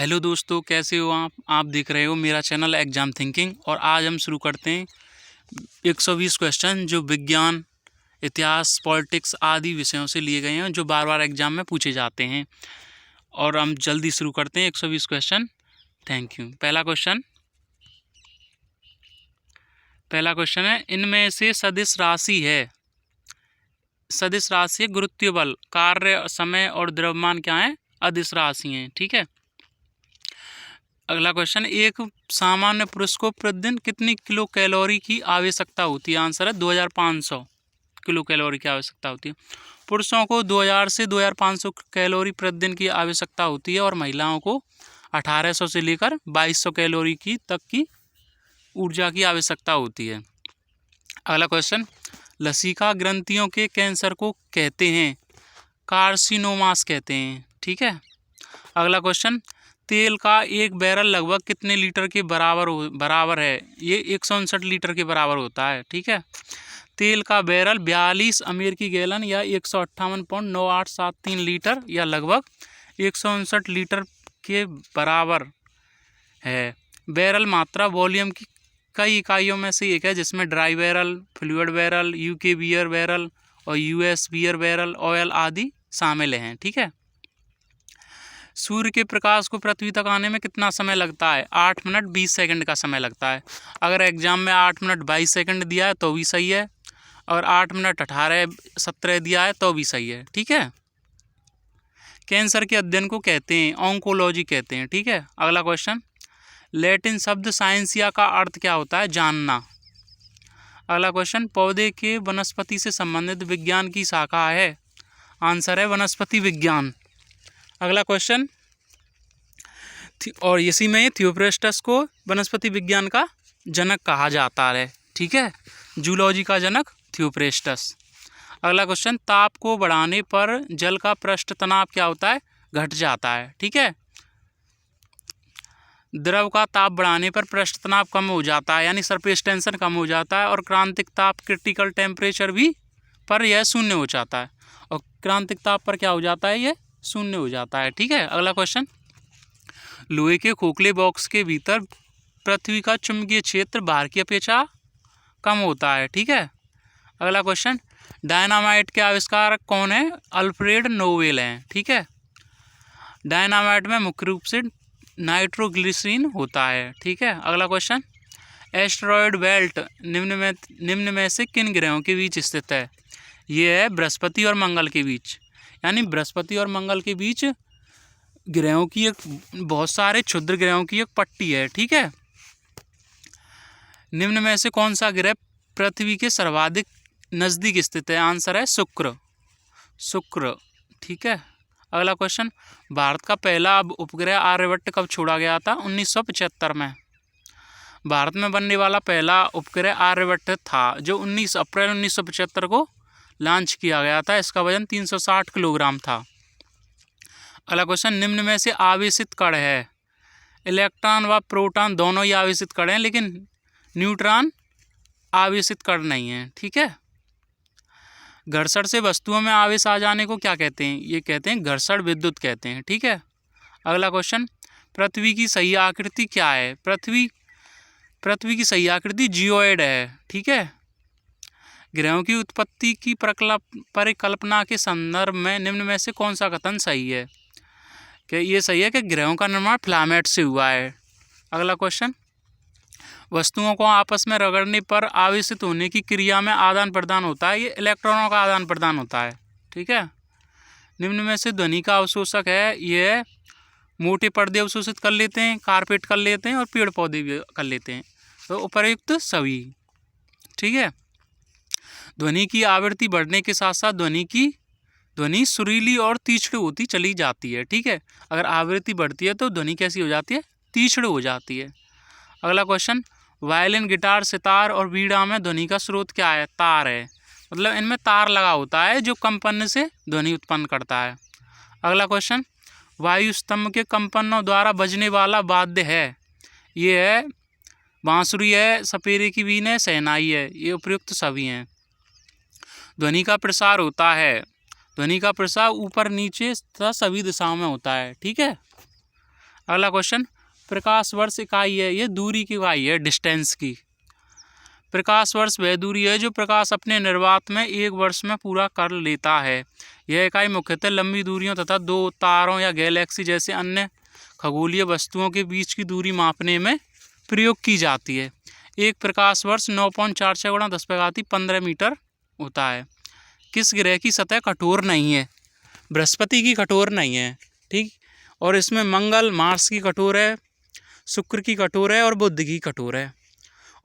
Hello दोस्तों, कैसे हो आप देख रहे हो मेरा चैनल एग्जाम थिंकिंग। और आज हम शुरू करते हैं 120 क्वेश्चन जो विज्ञान, इतिहास, पॉलिटिक्स आदि विषयों से लिए गए हैं जो बार बार एग्जाम में पूछे जाते हैं। और हम जल्दी शुरू करते हैं 120 क्वेश्चन। Thank you. पहला क्वेश्चन है, इनमें से सदिश राशि है गुरुत्वीय बल, कार्य, समय और द्रव्यमान क्या है? अदिश राशि हैं। ठीक है। अगला क्वेश्चन, एक सामान्य पुरुष को प्रतिदिन कितनी किलो कैलोरी की आवश्यकता होती है? आंसर है 2500 किलो कैलोरी की आवश्यकता होती है। पुरुषों को 2000 से 2500 कैलोरी प्रतिदिन की आवश्यकता होती है और महिलाओं को 1800 से लेकर 2200 कैलोरी की तक की ऊर्जा की आवश्यकता होती है। अगला क्वेश्चन, लसिका ग्रंथियों के कैंसर को कहते हैं? कार्सिनोमास कहते हैं। ठीक है। अगला क्वेश्चन, तेल का एक बैरल लगभग कितने लीटर के बराबर है? ये 159 लीटर के बराबर होता है। ठीक है। तेल का बैरल 42 अमेरिकी गैलन या 158.9873 लीटर या लगभग 159 लीटर के बराबर है। बैरल मात्रा वॉल्यूम की कई इकाइयों में से एक है, जिसमें dry barrel, fluid barrel, UK beer barrel और यूएस बियर बैरल, ऑयल आदि शामिल हैं। ठीक है। सूर्य के प्रकाश को पृथ्वी तक आने में कितना समय लगता है? 8 मिनट 20 सेकंड का समय लगता है। अगर एग्जाम में 8 मिनट 22 सेकंड दिया है तो भी सही है, और 8 मिनट 17 दिया है तो भी सही है। ठीक है। कैंसर के अध्ययन को कहते हैं? ऑन्कोलॉजी कहते हैं। ठीक है। अगला क्वेश्चन, लैटिन शब्द साइंसिया का अर्थ क्या होता है? जानना। अगला क्वेश्चन, पौधे के वनस्पति से संबंधित विज्ञान की शाखा है? आंसर है वनस्पति विज्ञान। अगला क्वेश्चन, और इसी में थियोफ्रेस्टस को वनस्पति विज्ञान का जनक कहा जाता है। ठीक है। जूलॉजी का जनक थियोफ्रेस्टस। अगला क्वेश्चन, ताप को बढ़ाने पर जल का पृष्ठ तनाव क्या होता है? घट जाता है। ठीक है। द्रव का ताप बढ़ाने पर पृष्ठ तनाव कम हो जाता है, यानी सरफेस टेंशन कम हो जाता है, और क्रांतिक ताप क्रिटिकल टेम्परेचर भी पर यह शून्य हो जाता है, और क्रांतिक ताप पर क्या हो जाता है? यह शून्य हो जाता है। ठीक है। अगला क्वेश्चन, लोहे के खोखले बॉक्स के भीतर पृथ्वी का चुंबकीय क्षेत्र बाहर की अपेक्षा कम होता है। ठीक है। अगला क्वेश्चन, डायनामाइट के आविष्कारक कौन है? अल्फ्रेड नोबेल हैं। ठीक है। डायनामाइट में मुख्य रूप से नाइट्रोग्लिसरीन होता है। ठीक है। अगला क्वेश्चन, एस्टेरॉयड बेल्ट निम्न में से किन ग्रहों के बीच स्थित है? ये है बृहस्पति और मंगल के बीच, यानी बृहस्पति और मंगल के बीच ग्रहों की एक, बहुत सारे क्षुद्र ग्रहों की एक पट्टी है। ठीक है। निम्न में से कौन सा ग्रह पृथ्वी के सर्वाधिक नजदीक स्थित है? आंसर है शुक्र। ठीक है। अगला क्वेश्चन, भारत का पहला उपग्रह आर्यभट्ट कब छोड़ा गया था? 1975 में। भारत में बनने वाला पहला उपग्रह आर्यभट्ट था, जो 19 अप्रैल 1975 को लॉन्च किया गया था। इसका वजन 360 किलोग्राम था। अगला क्वेश्चन, निम्न में से आवेशित कण है? इलेक्ट्रॉन व प्रोटॉन दोनों ही आवेशित कण हैं, लेकिन न्यूट्रॉन आवेशित कण नहीं है। ठीक है। घर्षण से वस्तुओं में आवेश आ जाने को क्या कहते हैं? ये कहते हैं घर्षण विद्युत कहते हैं। ठीक है। अगला क्वेश्चन, पृथ्वी की सही आकृति क्या है? पृथ्वी की सही आकृति जियोइड है। ठीक है। ग्रहों की उत्पत्ति की परिकल्पना के संदर्भ में निम्न में से कौन सा कथन सही है? कि ये सही है कि ग्रहों का निर्माण फिलामेंट से हुआ है। अगला क्वेश्चन, वस्तुओं को आपस में रगड़ने पर आवेशित होने की क्रिया में आदान प्रदान होता है? ये इलेक्ट्रॉनों का आदान प्रदान होता है। ठीक है। निम्न में से ध्वनि का अवशोषक है? ये मोटे पर्दे अवशोषित कर लेते हैं, कारपेट कर लेते हैं, और पेड़ पौधे भी कर लेते हैं, तो उपर्युक्त सभी। ठीक है। ध्वनि की आवृत्ति बढ़ने के साथ साथ ध्वनि सुरीली और तीक्ष्ण होती चली जाती है। ठीक है। अगर आवृत्ति बढ़ती है तो ध्वनि कैसी हो जाती है? तीक्ष्ण हो जाती है। अगला क्वेश्चन, वायलिन, गिटार, सितार और वीणा में ध्वनि का स्रोत क्या है? तार है। मतलब इनमें तार लगा होता है जो कंपन से ध्वनि उत्पन्न करता है। अगला क्वेश्चन, वायु स्तंभ के कंपनों द्वारा बजने वाला वाद्य है? ये है बांसुरी है, सपेरे की बीन है, शहनाई है। ये उपयुक्त सभी हैं। ध्वनि का प्रसार होता है? ध्वनि का प्रसार ऊपर नीचे तथा सभी दिशाओं में होता है। ठीक है। अगला क्वेश्चन, प्रकाश वर्ष इकाई है, ये दूरी की इकाई है, डिस्टेंस की। प्रकाश वर्ष वह दूरी है जो प्रकाश अपने निर्वात में 1 वर्ष में पूरा कर लेता है। यह इकाई मुख्यतः लंबी दूरियों तथा 2 तारों या गैलेक्सी जैसे अन्य खगोलीय वस्तुओं के बीच की दूरी मापने में प्रयोग की जाती है। एक प्रकाश वर्ष 9.46 × 10⁻15 मीटर होता है। किस ग्रह की सतह कठोर नहीं है? बृहस्पति की कठोर नहीं है, ठीक। और इसमें मंगल, मार्स की कठोर है, शुक्र की कठोर है और बुध की कठोर है।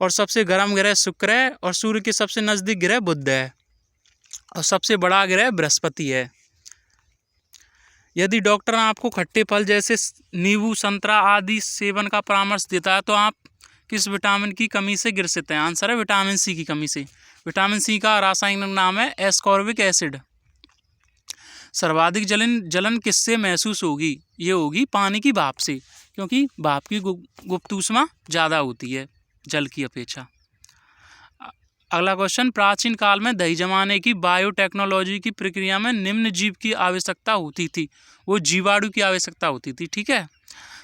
और सबसे गर्म ग्रह शुक्र है और सूर्य के सबसे नज़दीक ग्रह बुध है और सबसे बड़ा ग्रह बृहस्पति है। यदि डॉक्टर आपको खट्टे फल जैसे नींबू, संतरा आदि सेवन का परामर्श देता है तो आप किस विटामिन की कमी से ग्रसित हैं? आंसर है विटामिन सी की कमी से। विटामिन सी का रासायनिक नाम है एस्कॉर्बिक एसिड। सर्वाधिक जलन किससे महसूस होगी? ये होगी पानी की भाप से, क्योंकि भाप की गुप्त ऊष्मा ज़्यादा होती है जल की अपेक्षा। अगला क्वेश्चन, प्राचीन काल में दही जमाने की बायोटेक्नोलॉजी की प्रक्रिया में निम्न जीव की आवश्यकता होती थी। वो जीवाणु की आवश्यकता होती थी, ठीक है।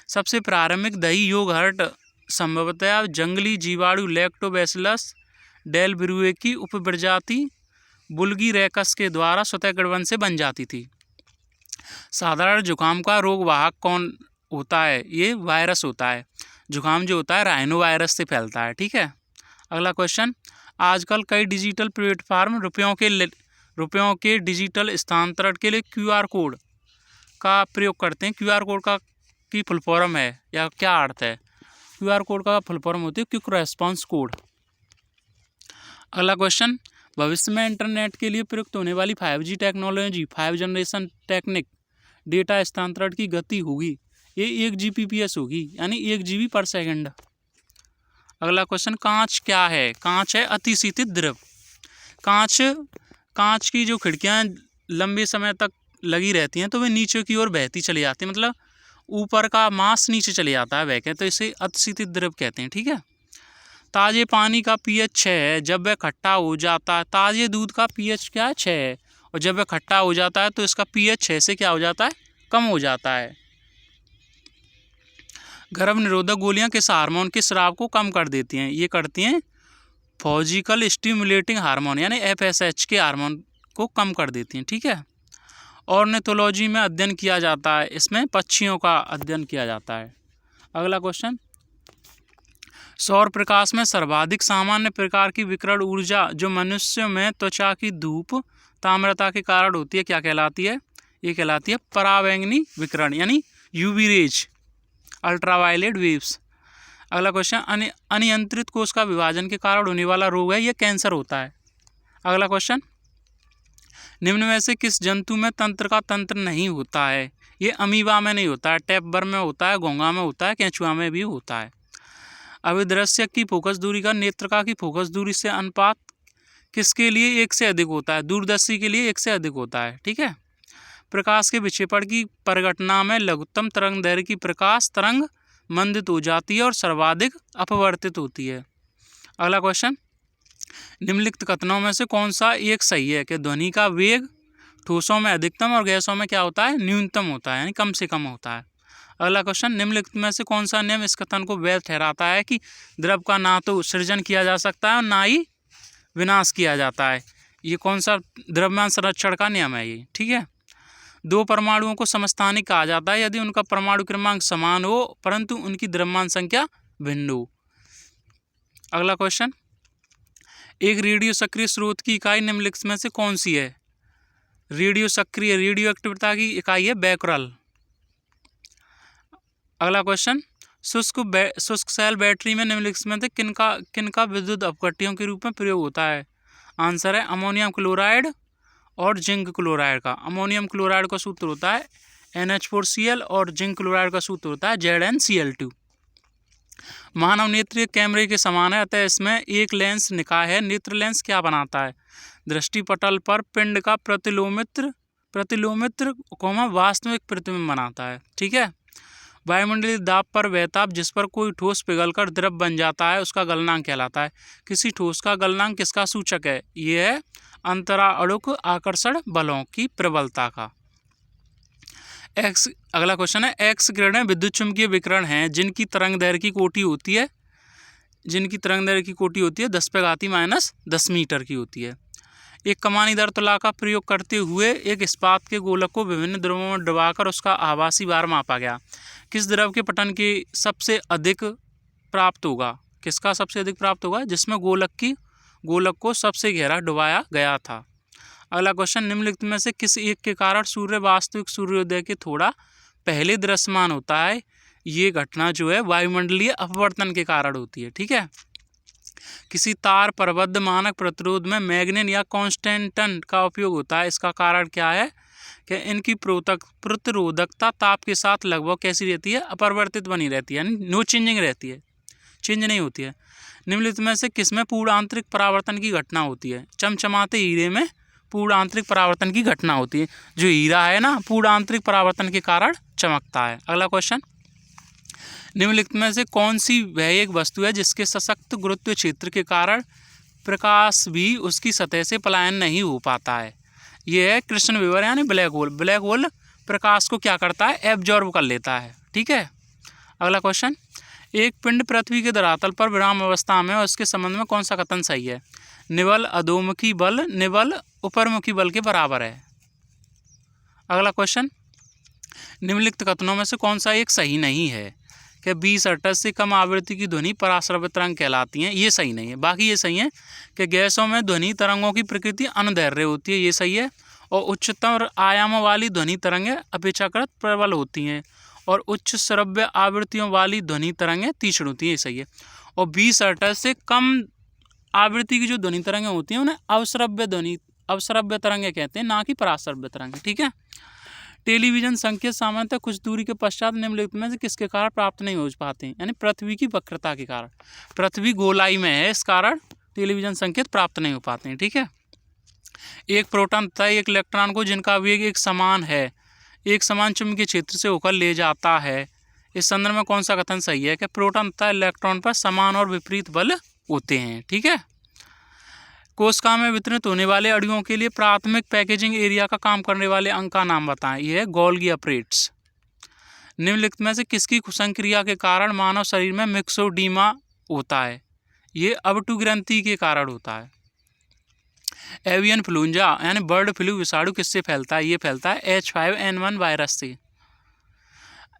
सबसे प्रारंभिक दही योगर्ट संभवतः जंगली जीवाणु लैक्टोबैसिलस डेलब्रूए की उपप्रजाति बुल्गीरैकस के द्वारा स्वतः गठबंधन से बन जाती थी। साधारण जुकाम का रोग वाहक कौन होता है? ये वायरस होता है। जुकाम जो होता है राइनो वायरस से फैलता है, ठीक है। अगला क्वेश्चन, आजकल कई डिजिटल प्लेटफार्म रुपयों के डिजिटल स्थानांतरण के लिए QR कोड का प्रयोग करते हैं। QR कोड की फुल फॉर्म है या क्या अर्थ है? QR कोड का फुल फॉर्म होती है क्विक रेस्पॉन्स कोड। अगला क्वेश्चन, भविष्य में इंटरनेट के लिए प्रयुक्त होने वाली 5G technology 5 generation technique data स्थानांतरण की गति होगी, ये 1 Gbps होगी, यानी 1 GB पर सेकंड। अगला क्वेश्चन, कांच क्या है? कांच है अतिशीतित द्रव। कांच की जो खिड़कियां लंबे समय तक लगी रहती हैं तो वे नीचे की ओर बहती चली जाती हैं, मतलब ऊपर का मास नीचे चले जाता है, वह कहते हैं, इसे अतिशीतित द्रव कहते हैं, ठीक है। ताजे पानी का pH 6 है, जब वह खट्टा हो जाता है। ताजे दूध का pH क्या है? 6 है, और जब वह खट्टा हो जाता है तो इसका pH 6 से क्या हो जाता है? कम हो जाता है। गर्भ निरोधक गोलियां किस हार्मोन के स्राव को कम कर देती हैं? ये करती हैं फॉजिकल स्टिमुलेटिंग हार्मोन, यानी FSH के हार्मोन को कम कर देती हैं, ठीक है। ऑर्निथोलॉजी में अध्ययन किया जाता है, इसमें पक्षियों का अध्ययन किया जाता है। अगला क्वेश्चन, सौर प्रकाश में सर्वाधिक सामान्य प्रकार की विकिरण ऊर्जा जो मनुष्य में त्वचा की धूप ताम्रता के कारण होती है क्या कहलाती है? ये कहलाती है पराबैंगनी विकिरण, यानी UV रेज, अल्ट्रावायलेट वेव्स। अगला क्वेश्चन, अनियंत्रित कोश का विभाजन के कारण होने वाला रोग है, यह कैंसर होता है। अगला क्वेश्चन, निम्न में से किस जंतु में तंत्र का तंत्र नहीं होता है? ये अमीबा में नहीं होता है, टैपवर्म में होता है, घोंघा में होता है, केंचुआ में भी होता है। अभिदृश्य की फोकस दूरी का नेत्रका की फोकस दूरी से अनुपात किसके लिए 1 से अधिक होता है? दूरदर्शी के लिए 1 से अधिक होता है, ठीक है। प्रकाश के विक्षेपण की परिघटना में लघुत्तम तरंग दैर्घ्य की प्रकाश तरंग मंदित हो जाती है और सर्वाधिक अपवर्तित होती है। अगला क्वेश्चन, निम्नलिखित कथनों में से कौन सा एक सही है कि ध्वनि का वेग ठोसों में अधिकतम और गैसों में क्या होता है? न्यूनतम होता है, यानी कम से कम होता है। अगला क्वेश्चन, निम्नलिखित में से कौन सा नियम इस कथन को वैध ठहराता है कि द्रव का ना तो सृजन किया जा सकता है और ना ही विनाश किया जाता है? ये कौन सा द्रव्यमान संरक्षण का नियम है ये, ठीक है। 2 परमाणुओं को समस्थानिक कहा जाता है यदि उनका परमाणु क्रमांक समान हो परंतु उनकी द्रव्यमान संख्या भिन्न हो। अगला क्वेश्चन, एक रेडियो सक्रिय स्रोत की इकाई निम्नलिखित में से कौन सी है? रेडियो सक्रिय रेडियो एक्टिविटी की इकाई है बैकरल। अगला क्वेश्चन, शुष्क सेल बैटरी में निम्नलिखित में से किनका विद्युत अपघट्यों के रूप में प्रयोग होता है? आंसर है अमोनियम क्लोराइड और जिंक क्लोराइड का। अमोनियम क्लोराइड का सूत्र होता है NH4Cl और जिंक क्लोराइड का सूत्र होता है ZnCl2। मानव नेत्र एक कैमरे के समान है, अतः इसमें एक लेंस निकाय है। नेत्र लेंस क्या बनाता है? दृष्टिपटल पर पिंड का प्रतिलोमित्र वास्तविक प्रतिबिंब बनाता है, ठीक है। वायुमंडलीय दाब पर वह ताप जिस पर कोई ठोस पिघलकर द्रव बन जाता है उसका गलनांक कहलाता है। किसी ठोस का गलनांक किसका सूचक है? ये है अंतराअणुक आकर्षण बलों की प्रबलता का। एक्स, अगला क्वेश्चन है एक्स किरणें विद्युत चुम्बकीय विकिरण हैं जिनकी तरंग दैर्घ्य की कोटि होती है 10⁻⁻10 मीटर की होती है। एक कमानीदार तुला का प्रयोग करते हुए एक इस्पात के गोलक को विभिन्न द्रवों में डुबाकर उसका आभासी भार मापा गया। किस द्रव के पतन के सबसे अधिक प्राप्त होगा? किसका सबसे अधिक प्राप्त होगा? जिसमें गोलक को सबसे गहरा डुबाया गया था। अगला क्वेश्चन, निम्नलिखित में से किस एक के कारण सूर्य वास्तविक सूर्योदय के थोड़ा पहले दृश्यमान होता है? ये घटना जो है वायुमंडलीय अपवर्तन के कारण होती है। ठीक है। किसी तार प्रबद्ध मानक प्रतिरोध में मैग्नीन या कांस्टेंटन का उपयोग होता है। इसका कारण क्या है? कि इनकी प्रतिरोधकता ताप के साथ लगभग कैसी रहती है? अपरिवर्तित बनी रहती है, यानी नो चेंजिंग रहती है, चेंज नहीं होती है। निम्नलिखित में से किसमें पूर्ण आंतरिक परावर्तन की घटना होती है? चमचमाते हीरे में पूर्ण आंतरिक परावर्तन की घटना होती है। जो हीरा है ना, पूर्ण आंतरिक परावर्तन के कारण चमकता है। अगला क्वेश्चन, निम्नलिखित में से कौन सी वह एक वस्तु है जिसके सशक्त गुरुत्व क्षेत्र के कारण प्रकाश भी उसकी सतह से पलायन नहीं हो पाता है? यह है कृष्ण विवर यानी ब्लैक होल। ब्लैक होल प्रकाश को क्या करता है? एब्जॉर्ब कर लेता है। ठीक है। अगला क्वेश्चन, एक पिंड पृथ्वी के धरातल पर विराम अवस्था में और उसके संबंध में कौन सा कथन सही है? निबल अधोमुखी बल निबल उपरमुखी बल के बराबर है। अगला क्वेश्चन, निम्नलिखित कथनों में से कौन सा एक सही नहीं है? कि 20 हर्ट्ज से कम आवृत्ति की ध्वनि पराश्रव्य तरंग कहलाती हैं। ये सही नहीं है। बाकी ये सही है कि गैसों में ध्वनि तरंगों की प्रकृति अनुदैर्घ्य होती है। ये सही है। और उच्चतम आयामों वाली ध्वनि तरंगें अपेक्षाकृत प्रबल होती हैं और उच्च श्रव्य आवृत्तियों वाली ध्वनि तरंगें तीक्ष्ण होती हैं। ये सही है। और 20 हर्ट्ज से कम आवृत्ति की जो ध्वनि तरंगें होती हैं उन्हें अवश्रव्य तरंगें कहते हैं, ना कि पराश्रव्य तरंगें। ठीक है। टेलीविजन संकेत सामान्यतः कुछ दूरी के पश्चात निम्नलिखित में से किसके कारण प्राप्त नहीं हो पाते हैं? यानी पृथ्वी की वक्रता के कारण। पृथ्वी गोलाई में है, इस कारण टेलीविजन संकेत प्राप्त नहीं हो पाते हैं। ठीक है। एक प्रोटॉन तथा एक इलेक्ट्रॉन को जिनका वेग एक समान है एक समान चुंबकीय क्षेत्र से होकर ले जाता है। इस संदर्भ में कौन सा कथन सही है? कि प्रोटॉन तथा इलेक्ट्रॉन पर समान और विपरीत बल होते हैं। ठीक है। कोशिका में वितरित होने वाले अणुओं के लिए प्राथमिक पैकेजिंग एरिया का काम करने वाले अंग का नाम बताएं। यह है गोल्गी अपरेट्स। निम्नलिखित में से किसकी संक्रिया के कारण मानव शरीर में मिक्सोडीमा होता है? ये अबटू ग्रंथि के कारण होता है। एवियन फ्लूंजा यानी बर्ड फ्लू विषाणु किससे फैलता है? ये फैलता है H5N1 वायरस से।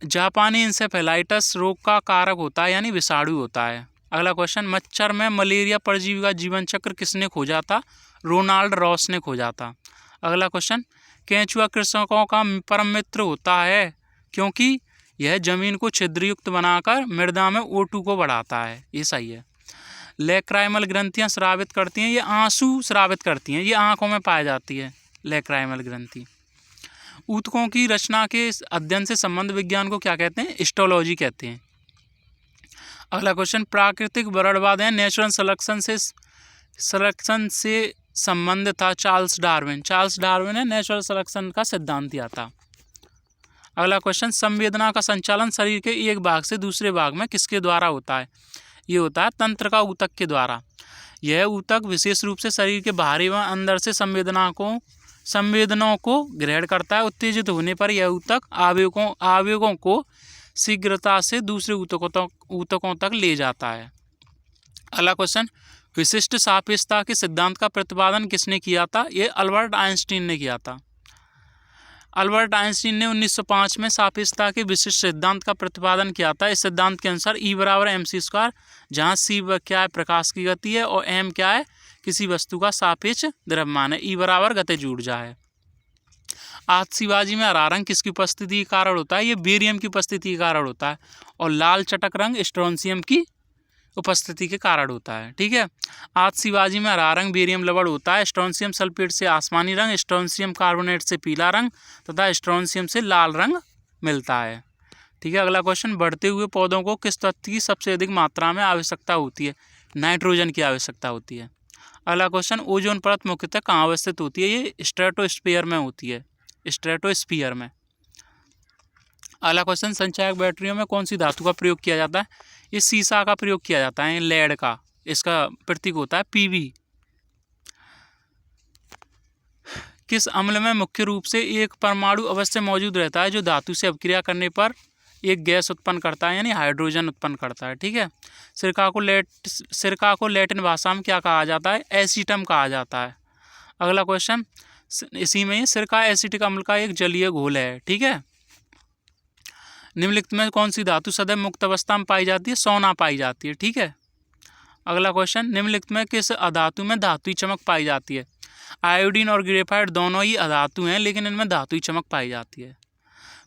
जापानी इंसेफेलाइटिस रोग का कारक होता है, यानी विषाणु होता है। अगला क्वेश्चन, मच्छर में मलेरिया परजीवी का जीवन चक्र किसने खोजा था? रोनाल्ड रॉस ने खोजा था। अगला क्वेश्चन, केंचुआ कृषकों का परम मित्र होता है क्योंकि यह जमीन को छिद्रयुक्त बनाकर मृदा में O2 को बढ़ाता है। ये सही है। लेक्राइमल ग्रंथियां स्रावित करती हैं, ये आंसू स्रावित करती हैं, ये आंखों में पाई जाती है लेक्राइमल ग्रंथि। ऊतकों की रचना के अध्ययन से संबंध विज्ञान को क्या कहते हैं? हिस्टोलॉजी कहते हैं। अगला क्वेश्चन, प्राकृतिक वर्णवाद है नेचुरल सिलेक्शन से संबंधित था चार्ल्स डार्विन ने नेचुरल सिलेक्शन का सिद्धांत दिया था। अगला क्वेश्चन, संवेदना का संचालन शरीर के एक भाग से दूसरे भाग में किसके द्वारा होता है? ये होता है तंत्र का ऊतक के द्वारा। यह ऊतक विशेष रूप से शरीर के बाहरी व अंदर से संवेदनाओं को ग्रहण करता है। उत्तेजित होने पर यह ऊतक आवेगों को शीघ्रता से दूसरे ऊतकों तक ले जाता है। अगला क्वेश्चन, विशिष्ट सापेक्षता के सिद्धांत का प्रतिपादन किसने किया था? ये अल्बर्ट आइंस्टीन ने किया था। अल्बर्ट आइंस्टीन ने 1905 में सापेक्षता के विशिष्ट सिद्धांत का प्रतिपादन किया था। इस सिद्धांत के अनुसार E बराबर mc², जहाँ C क्या है? प्रकाश की गति है, और m क्या है? किसी वस्तु का सापेक्ष द्रव्यमान है। E बराबर गतिज ऊर्जा है। आतिशबाजी में हरा रंग किसकी उपस्थिति के कारण होता है? ये बेरियम की उपस्थिति के कारण होता है। और लाल चटक रंग स्ट्रोंशियम की उपस्थिति के कारण होता है। ठीक है। आतिशबाजी में हरा रंग बेरियम लवण होता है। स्ट्रोंशियम सल्फेट से आसमानी रंग, स्ट्रोंशियम कार्बोनेट से पीला रंग तथा स्ट्रोंशियम से लाल रंग मिलता है। ठीक है। अगला क्वेश्चन, बढ़ते हुए पौधों को किस तत्व की सबसे अधिक मात्रा में आवश्यकता होती है? नाइट्रोजन की आवश्यकता होती है। अगला क्वेश्चन, ओजोन परत मुख्यतः कहाँ अवस्थित होती है? ये स्ट्रेटोस्फीयर में होती है, स्ट्रेटोस्फीयर में। अगला क्वेश्चन, संचायक बैटरियों में कौन सी धातु का प्रयोग किया जाता है? ये सीसा का प्रयोग किया जाता है, लेड का। इसका प्रतीक होता है Pb। किस अम्ल में मुख्य रूप से एक परमाणु अवश्य मौजूद रहता है जो धातु से अपक्रिया करने पर एक गैस उत्पन्न करता है यानी हाइड्रोजन उत्पन्न करता है। ठीक है। सिरका को लैटिन भाषा में क्या कहा जाता है? एसीटम कहा जाता है। अगला क्वेश्चन, इसी में सिरका एसिटिक अम्ल का एक जलीय घोल है। ठीक है। निम्नलिखित में कौन सी धातु सदैव मुक्त अवस्था में पाई जाती है? सोना पाई जाती है। ठीक है। अगला क्वेश्चन, निम्नलिखित में किस अधातु में धातुई चमक पाई जाती है? आयोडीन और ग्रेफाइट दोनों ही अधातु हैं, लेकिन इनमें धातुई चमक पाई जाती है।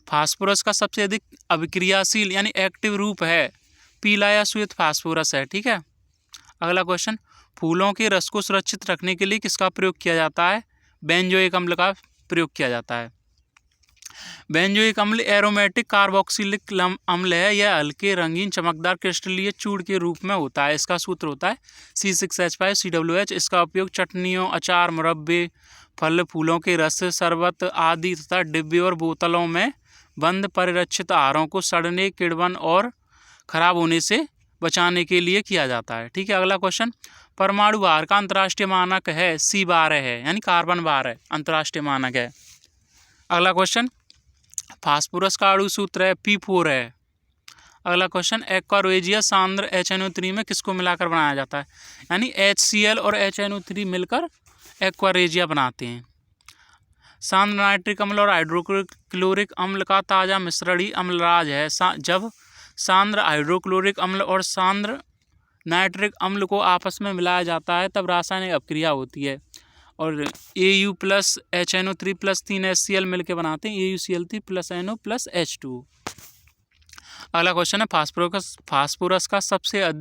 फास्फोरस का सबसे अधिक अभिक्रियाशील यानी एक्टिव रूप है पीला या श्वेत फास्फोरस है। ठीक है। अगला क्वेश्चन, फूलों के रस को सुरक्षित रखने के लिए किसका प्रयोग किया जाता है? बेंजोइक अम्ल का प्रयोग किया जाता है। बेंजोइक अम्ल एरोमेटिक कार्बोक्सिलिक अम्ल है। यह हल्के रंगीन चमकदार क्रिस्टलीय चूड़ के रूप में होता है। इसका सूत्र होता है C6H5COOH। इसका उपयोग चटनियों, अचार, मुरब्बे, फल फूलों के रस, शरबत आदि तथा डिब्बे और बोतलों में बंद परिरक्षित आहारों को सड़ने, किण्वन और खराब होने से बचाने के लिए किया जाता है। ठीक है। अगला क्वेश्चन, परमाणु भार का अंतर्राष्ट्रीय मानक है C12 है यानी कार्बन भार है, अंतर्राष्ट्रीय मानक है। अगला क्वेश्चन, फास्फोरस का अणु सूत्र है P4 है। अगला क्वेश्चन, एक्वारेजिया सांद्र HNO3 में किसको मिलाकर बनाया जाता है? यानी HCl और HNO3 मिलकर एक्वारेजिया बनाते हैं। सांद्र नाइट्रिक अम्ल और हाइड्रोक्लोरिक अम्ल का ताज़ा मिश्रण ही अम्लराज है। जब सांद्र हाइड्रोक्लोरिक अम्ल और सांद्र नाइट्रिक अम्ल को आपस में मिलाया जाता है तब रासायनिक अपक्रिया होती है और AU plus HNO3 plus 3 HCl मिलकर बनाते हैं AuCl3 plus NO plus H2। अगला क्वेश्चन है, फास्फोरस का सबसे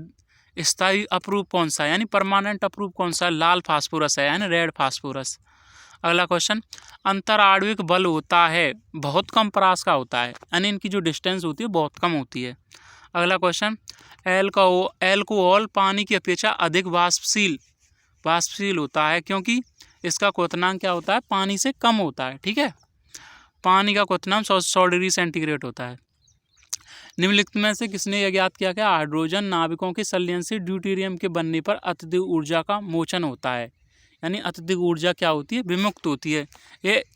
स्थायी अपरूप कौन सा है यानी परमानेंट अपरूप कौन सा है? लाल फास्फोरस है यानी रेड फास्फोरस। अगला क्वेश्चन, अंतराणविक बल होता है बहुत कम परास का होता है यानी इनकी जो डिस्टेंस होती है बहुत कम होती है। अगला क्वेश्चन, एल्कोहल पानी की अपेक्षा अधिक वाष्पशील होता है क्योंकि इसका क्वथनांक क्या होता है? पानी से कम होता है। ठीक है। पानी का क्वथनांक 100 डिग्री सेंटीग्रेड होता है। निम्नलिखित में से किसने यह ज्ञात किया कि हाइड्रोजन नाविकों के संलयन से ड्यूटेरियम के बनने पर अत्यधिक ऊर्जा का मोचन होता है यानी अत्यधिक ऊर्जा क्या होती है? विमुक्त होती है।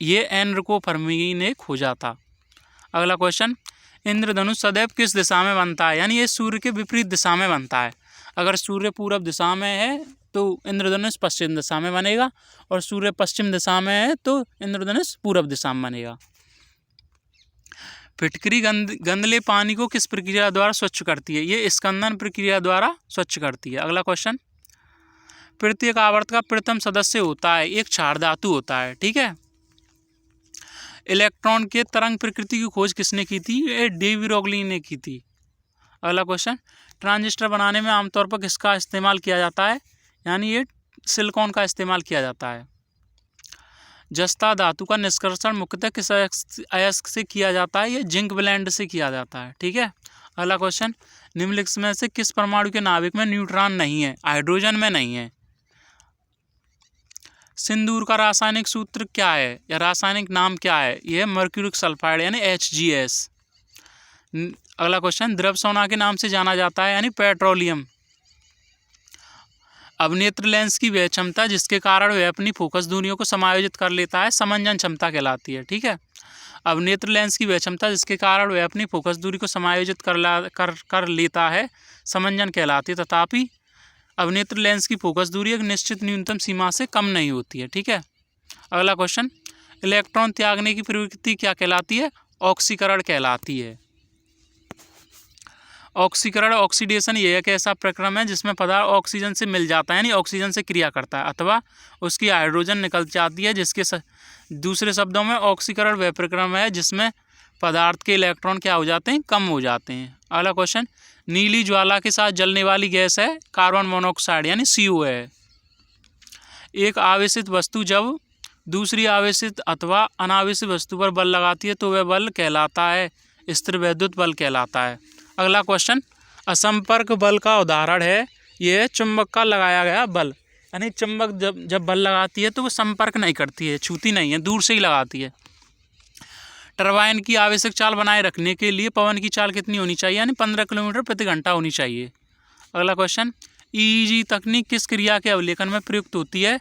ये एनरिको फर्मी ने खोजा था। अगला क्वेश्चन, इंद्रधनुष सदैव किस दिशा में बनता है? यानी ये सूर्य के विपरीत दिशा में बनता है। अगर सूर्य पूरब दिशा में है तो इंद्रधनुष पश्चिम दिशा में बनेगा और सूर्य पश्चिम दिशा में है तो इंद्रधनुष पूरब दिशा में बनेगा। फिटकरी गंदले पानी को किस प्रक्रिया द्वारा स्वच्छ करती है? ये स्कंदन प्रक्रिया द्वारा स्वच्छ करती है। अगला क्वेश्चन, प्रत्येक आवर्त का प्रथम सदस्य होता है एक क्षार धातु होता है। ठीक है। इलेक्ट्रॉन के तरंग प्रकृति की खोज किसने की थी? ये डी ब्रोगली ने की थी। अगला क्वेश्चन, ट्रांजिस्टर बनाने में आमतौर पर किसका इस्तेमाल किया जाता है? यानी ये सिलिकॉन का इस्तेमाल किया जाता है। जस्ता धातु का निष्कर्षण मुख्यतः किस अयस्क से किया जाता है? ये जिंक ब्लेंड से किया जाता है। ठीक है। अगला क्वेश्चन, निम्नलिखित में से किस परमाणु के नाभिक में न्यूट्रॉन नहीं है? हाइड्रोजन में नहीं है। सिंदूर का रासायनिक सूत्र क्या है या रासायनिक नाम क्या है? यह मर्क्यूरिक सल्फाइड यानी HGS। अगला क्वेश्चन, द्रव सोना के नाम से जाना जाता है यानी पेट्रोलियम। अवनेत्र लेंस की वह क्षमता जिसके कारण वह अपनी फोकस दूरियों को समायोजित कर लेता है समंजन क्षमता कहलाती है। ठीक है। अवनेत्र लेंस की वह क्षमता जिसके कारण वह अपनी फोकस दूरी को समायोजित कर लेता है समंजन कहलाती है। तथापि अवनेत्र लेंस की फोकस दूरी एक निश्चित न्यूनतम सीमा से कम नहीं होती है। ठीक है। अगला क्वेश्चन, इलेक्ट्रॉन त्यागने की प्रवृत्ति क्या कहलाती है? ऑक्सीकरण कहलाती है। ऑक्सीकरण ऑक्सीडेशन यह एक ऐसा प्रक्रम है जिसमें पदार्थ ऑक्सीजन से मिल जाता है यानी ऑक्सीजन से क्रिया करता है अथवा उसकी हाइड्रोजन निकल जाती है। जिसके दूसरे शब्दों में ऑक्सीकरण वह प्रक्रम है जिसमें पदार्थ के इलेक्ट्रॉन क्या हो जाते हैं? कम हो जाते हैं। अगला क्वेश्चन, नीली ज्वाला के साथ जलने वाली गैस है कार्बन मोनोऑक्साइड यानी CO है। एक आवेशित वस्तु जब दूसरी आवेशित अथवा अनावेशित वस्तु पर बल लगाती है तो वह बल कहलाता है स्थिर वैद्युत बल कहलाता है। अगला क्वेश्चन, असंपर्क बल का उदाहरण है यह चुंबक का लगाया गया बल यानी चुंबक जब बल लगाती है तो वो संपर्क नहीं करती है, छूती नहीं है, दूर से ही लगाती है। टरबाइन की आवश्यक चाल बनाए रखने के लिए पवन की चाल कितनी होनी चाहिए? यानी 15 किलोमीटर प्रति घंटा होनी चाहिए। अगला क्वेश्चन, EEG तकनीक किस क्रिया के अवलेखन में प्रयुक्त होती है?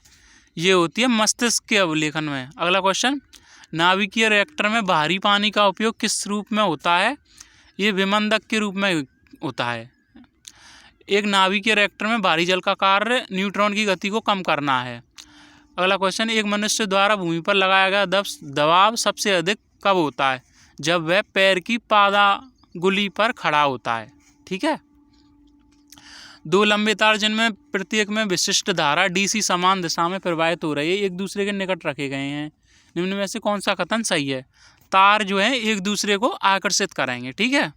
ये होती है मस्तिष्क के अवलेखन में। अगला क्वेश्चन, नाभिकीय रिएक्टर में भारी पानी का उपयोग किस रूप में होता है? ये विमंदक के रूप में होता है। एक नाभिकीय रिएक्टर में भारी जल का कार्य न्यूट्रॉन की गति को कम करना है। अगला क्वेश्चन, एक मनुष्य द्वारा भूमि पर लगाया गया दबाव सबसे अधिक कब होता है? जब वह पैर की पादांगुली पर खड़ा होता है। ठीक है। दो लंबे तार जिनमें प्रत्येक में विशिष्ट धारा डीसी समान दिशा में प्रवाहित हो रही है, एक दूसरे के निकट रखे गए हैं, निम्न में से कौन सा कथन सही है? तार जो है एक दूसरे को आकर्षित करेंगे। ठीक है।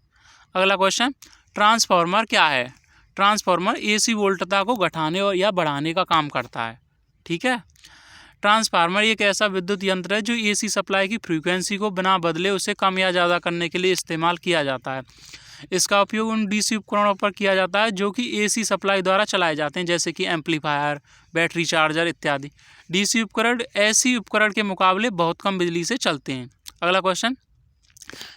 अगला क्वेश्चन, ट्रांसफार्मर क्या है? ट्रांसफार्मर एसी वोल्टता को घटाने और या बढ़ाने का काम करता है। ठीक है। ट्रांसफार्मर एक ऐसा विद्युत यंत्र है जो एसी सप्लाई की फ्रीक्वेंसी को बिना बदले उसे कम या ज़्यादा करने के लिए इस्तेमाल किया जाता है। इसका उपयोग उन डीसी उपकरणों पर किया जाता है जो कि एसी सप्लाई द्वारा चलाए जाते हैं, जैसे कि एम्पलीफायर, बैटरी चार्जर इत्यादि। डीसी उपकरण एसी उपकरण के मुकाबले बहुत कम बिजली से चलते हैं। अगला क्वेश्चन,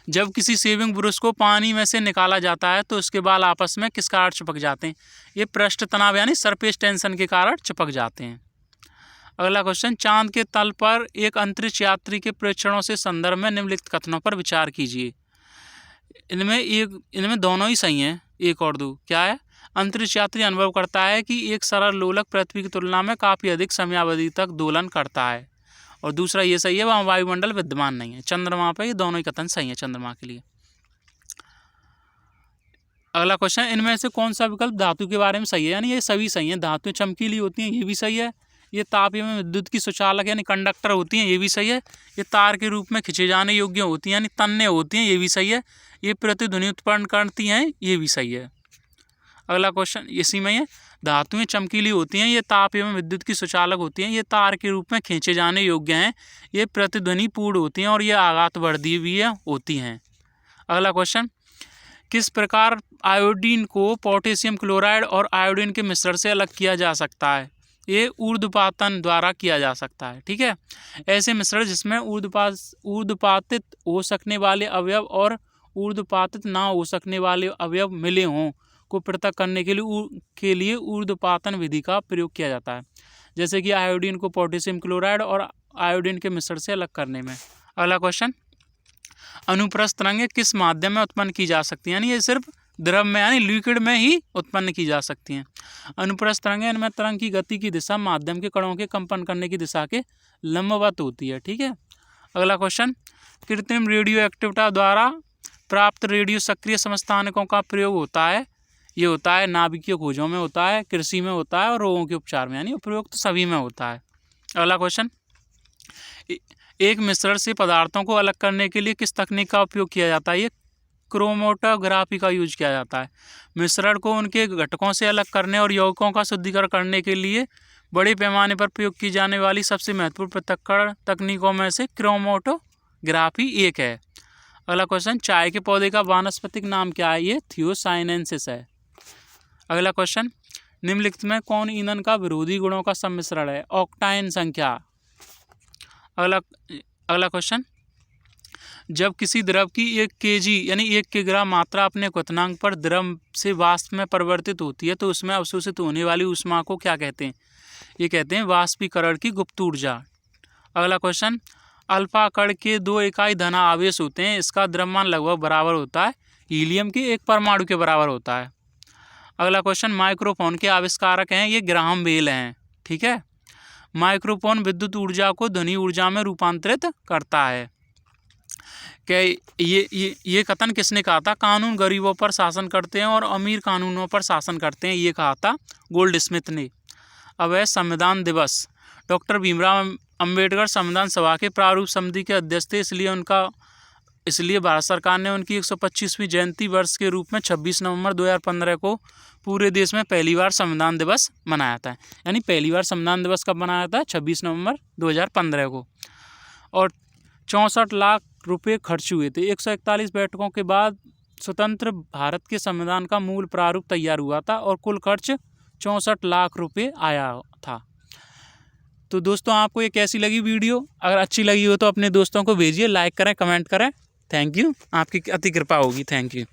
जब किसी शेविंग ब्रश को पानी में से निकाला जाता है तो उसके बाल आपस में किस कारण चिपक जाते हैं? ये पृष्ठ तनाव यानी सरफेस टेंशन के कारण चिपक जाते हैं। अगला क्वेश्चन, चांद के तल पर एक अंतरिक्ष यात्री के प्रेक्षणों से संदर्भ में निम्नलिखित कथनों पर विचार कीजिए। इनमें दोनों ही सही हैं, एक और दो। क्या है? अंतरिक्ष यात्री अनुभव करता है कि एक सरल लोलक पृथ्वी की तुलना में काफ़ी अधिक समयावधि तक दोलन करता है। और दूसरा ये सही है, वहाँ वायुमंडल विद्यमान नहीं है। चंद्रमा पर ये दोनों ही कथन सही है चंद्रमा के लिए। अगला क्वेश्चन, इनमें से कौन सा विकल्प धातु के बारे में सही है? यानी ये सभी सही हैं। धातुएं चमकीली होती हैं, ये भी सही है। ये ताप एवं विद्युत की सुचालक यानी कंडक्टर होती हैं, ये भी सही है। ये तार के रूप में खिंचे जाने योग्य होती हैं यानी तन्य होती हैं, ये भी सही है। ये प्रतिध्वनि उत्पन्न करती हैं, ये भी सही है। अगला क्वेश्चन इसी में है, धातुएं चमकीली होती हैं, ये ताप एवं विद्युत की सुचालक होती हैं, ये तार के रूप में खींचे जाने योग्य हैं, ये प्रतिध्वनि पूर्ण होती हैं और ये आघातवर्धी भी होती हैं। अगला क्वेश्चन, किस प्रकार आयोडीन को पोटेशियम क्लोराइड और आयोडीन के मिश्रण से अलग किया जा सकता है? ये ऊर्ध्वपातन द्वारा किया जा सकता है। ठीक है। ऐसे मिश्रण जिसमें ऊर्ध्वपातित हो सकने वाले अवयव और ऊर्ध्वपातित ना हो सकने वाले अवयव मिले हों को पृथक करने के लिए ऊर्ध्वपातन विधि का प्रयोग किया जाता है, जैसे कि आयोडीन को पोटेशियम क्लोराइड और आयोडीन के मिश्रण से अलग करने में। अगला क्वेश्चन, अनुप्रस्थ तरंगें किस माध्यम में उत्पन्न की जा सकती हैं? यानी ये सिर्फ द्रव में यानी लिक्विड में ही उत्पन्न की जा सकती हैं। अनुप्रस्थ तरंगें, इनमें तरंग की गति की दिशा माध्यम के कणों के कंपन करने की दिशा के लंबवत होती है। ठीक है। अगला क्वेश्चन, कृत्रिम रेडियो एक्टिविटी द्वारा प्राप्त रेडियो सक्रिय समस्थानिकों का प्रयोग होता है? ये होता है नाभिकीय खोजों में होता है, कृषि में होता है और रोगों के उपचार में, यानी उपयोग तो सभी में होता है। अगला क्वेश्चन, एक मिश्रण से पदार्थों को अलग करने के लिए किस तकनीक का उपयोग किया जाता है? ये क्रोमेटोग्राफी का यूज किया जाता है। मिश्रण को उनके घटकों से अलग करने और यौगिकों का शुद्धिकरण करने के लिए बड़े पैमाने पर प्रयोग की जाने वाली सबसे महत्वपूर्ण पृथक्करण तकनीकों में से क्रोमेटोग्राफी एक है। अगला क्वेश्चन, चाय के पौधे का वानस्पतिक नाम क्या है? ये थियोसाइनेंसिस है। अगला क्वेश्चन, निम्नलिखित में कौन ईंधन का विरोधी गुणों का सम्मिश्रण है? ऑक्टाइन संख्या। अगला क्वेश्चन, जब किसी द्रव की 1 kg यानी 1 किलोग्राम मात्रा अपने क्वथनांक पर द्रव से वाष्प में परिवर्तित होती है तो उसमें अवशोषित होने वाली ऊष्मा को क्या कहते हैं? ये कहते हैं वाष्पीकरण की गुप्त ऊर्जा। अगला क्वेश्चन, अल्फा कण के 2 इकाई धन आवेश होते हैं, इसका द्रव्यमान लगभग बराबर होता है हीलियम के 1 परमाणु के बराबर होता है। अगला क्वेश्चन, माइक्रोफोन के आविष्कारक हैं, ये ग्राहम बेल हैं। ठीक है। माइक्रोफोन विद्युत ऊर्जा को ध्वनि ऊर्जा में रूपांतरित करता है। क्या ये कथन किसने कहा था? कानून गरीबों पर शासन करते हैं और अमीर कानूनों पर शासन करते हैं, ये कहा था गोल्ड स्मिथ ने। अब है संविधान दिवस। डॉक्टर भीमराव अंबेडकर संविधान सभा के प्रारूप समिति के अध्यक्ष थे, इसलिए भारत सरकार ने उनकी 125वीं जयंती वर्ष के रूप में 26 नवंबर 2015 को पूरे देश में पहली बार संविधान दिवस मनाया था। यानी पहली बार संविधान दिवस कब मनाया था? 26 नवंबर 2015 को। और 64 लाख रुपए खर्च हुए थे। 141 बैठकों के बाद स्वतंत्र भारत के संविधान का मूल प्रारूप तैयार हुआ था और कुल खर्च 64 लाख रुपए आया था। तो दोस्तों, आपको ये कैसी लगी वीडियो? अगर अच्छी लगी हो तो अपने दोस्तों को भेजिए, लाइक करें, कमेंट करें। थैंक यू, आपकी अति कृपा होगी। Thank you.